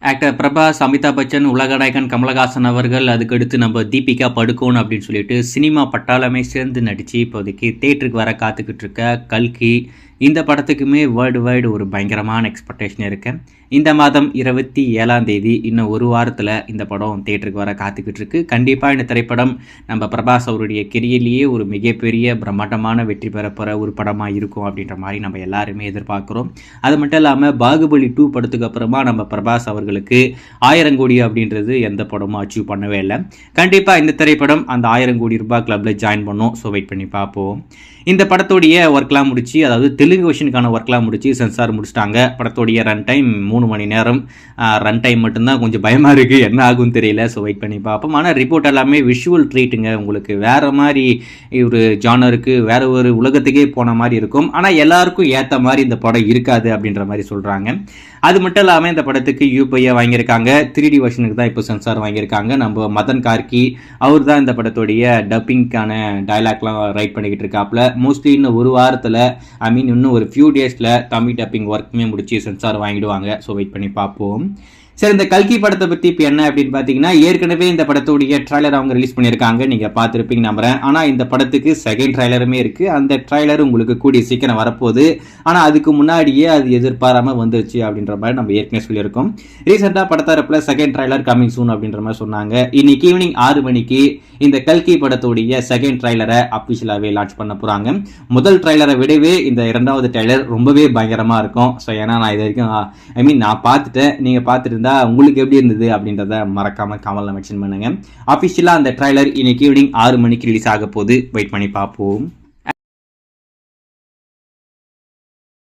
Actor Prabhas, Amitabh Bachchan, உலக நாயகன் கமலஹாசன் அவர்கள், அதுக்கடுத்து நம்ம தீபிகா படுகோன் அப்படின்னு சொல்லிட்டு சினிமா பட்டாளமே சேர்ந்து நடித்து இப்போதைக்கு தேட்டருக்கு வர காத்துக்கிட்டு இருக்க கல்கி. இந்த படத்துக்குமே வேர்ல்டு வைடு ஒரு பயங்கரமான எக்ஸ்பெக்டேஷன் இருக்கு. இந்த மாதம் 27ஆம் தேதி இன்னும் ஒரு வாரத்தில் இந்த படம் தேட்டருக்கு வர காத்துக்கிட்டு இருக்கு. கண்டிப்பாக இந்த திரைப்படம் நம்ம பிரபாஸ் அவருடைய கெரியர்லேயே ஒரு மிகப்பெரிய பிரம்மாண்டமான வெற்றி பெற போகிற ஒரு படமாக இருக்கும் அப்படின்ற மாதிரி நம்ம எல்லாருமே எதிர்பார்க்குறோம். அது மட்டும் இல்லாமல் பாகுபலி 2 படத்துக்கு அப்புறமா நம்ம பிரபாஸ் அவர்களுக்கு 1000 கோடி அப்படின்றது எந்த படமும் அச்சீவ் பண்ணவே இல்லை. கண்டிப்பாக இந்த திரைப்படம் அந்த 1000 கோடி ரூபாய் கிளப்பில் ஜாயின் பண்ணோம். ஸோ வெயிட் பண்ணி பார்ப்போம். இந்த படத்தோடைய ஒர்க்லாம் முடிச்சு, அதாவது தெலுங்கு வெர்ஷனுக்கான ஒர்க்லாம் முடிச்சு சென்சார் முடிச்சிட்டாங்க. படத்தோடைய ரன் டைம் 3 மணி நேரம். ரன் டைம் மட்டும்தான் கொஞ்சம் பயமாக இருக்குது, என்ன ஆகும்னு தெரியல. ஸோ வெயிட் பண்ணி பார்ப்போம். ஆனால் ரிப்போர்ட் எல்லாமே விஷுவல் ட்ரீட்டுங்க, உங்களுக்கு வேறு மாதிரி ஒரு ஜானருக்கு வேறு ஒரு உலகத்துக்கே போன மாதிரி இருக்கும். ஆனால் எல்லாருக்கும் ஏற்ற மாதிரி இந்த படம் இருக்காது அப்படின்ற மாதிரி சொல்கிறாங்க. அது மட்டும் இல்லாமல் இந்த படத்துக்கு யூபிஐ வாங்கியிருக்காங்க. 3D வெர்ஷனுக்கு தான் இப்போ சென்சார் வாங்கியிருக்காங்க. நம்ம மதன் கார்கி அவர் தான் இந்த படத்தோடைய டப்பிங்கான டைலாக்லாம் ரைட் பண்ணிக்கிட்டு இருக்காப்புல. மோஸ்ட்லி இன்னும் ஒரு வாரத்தில், இன்னும் ஒரு ஃபியூ டேஸில் தமிழ் டப்பிங் ஒர்க்குமே முடிச்சு சென்சார் வாங்கிடுவாங்க. ஸோ வெயிட் பண்ணி பார்ப்போம். சரி, இந்த கல்கி படத்தை பற்றி இப்போ என்ன அப்படின்னு பார்த்தீங்கன்னா, ஏற்கனவே இந்த படத்துடைய ட்ரைலர் அவங்க ரிலீஸ் பண்ணியிருக்காங்க, நீங்கள் பார்த்துருப்பீங்க நம்புறேன். ஆனால் இந்த படத்துக்கு செகண்ட் ட்ரைலருமே இருக்குது. அந்த ட்ரைலர் உங்களுக்கு கூடிய சீக்கிரம் வரப்போகுது. ஆனால் அதுக்கு முன்னாடியே அது எதிர்பாராமல் வந்துருச்சு அப்படின்ற மாதிரி நம்ம ஏற்கனவே சொல்லியிருக்கோம். ரீசெண்டாக படத்தரப்பில் செகண்ட் ட்ரைலர் கமிங் சூன் அப்படின்ற மாதிரி சொன்னாங்க. இன்னைக்கு ஈவினிங் 6 மணிக்கு இந்த கல்கி படத்துடைய செகண்ட் ட்ரைலரை அஃபிஷியலாகவே லான்ச் பண்ண போகிறாங்க. முதல் ட்ரைலரை விடவே இந்த 2வது ட்ரைலர் ரொம்பவே பயங்கரமாக இருக்கும். ஸோ ஏன்னா நான் இது வரைக்கும் நான் பார்த்துட்டேன், நீங்கள் பார்த்துட்டு உங்களுக்கு எப்படி இருந்தது அப்படின்றத மறக்காம கமெண்ட்ல மென்ஷன் பண்ணுங்க. அபிஷியலா அந்த ட்ரைலர் இன்னைக்கு ஈவினிங் 6 மணிக்கு ரிலீஸ் ஆக போகுது. வெயிட் பண்ணி பார்ப்போம்.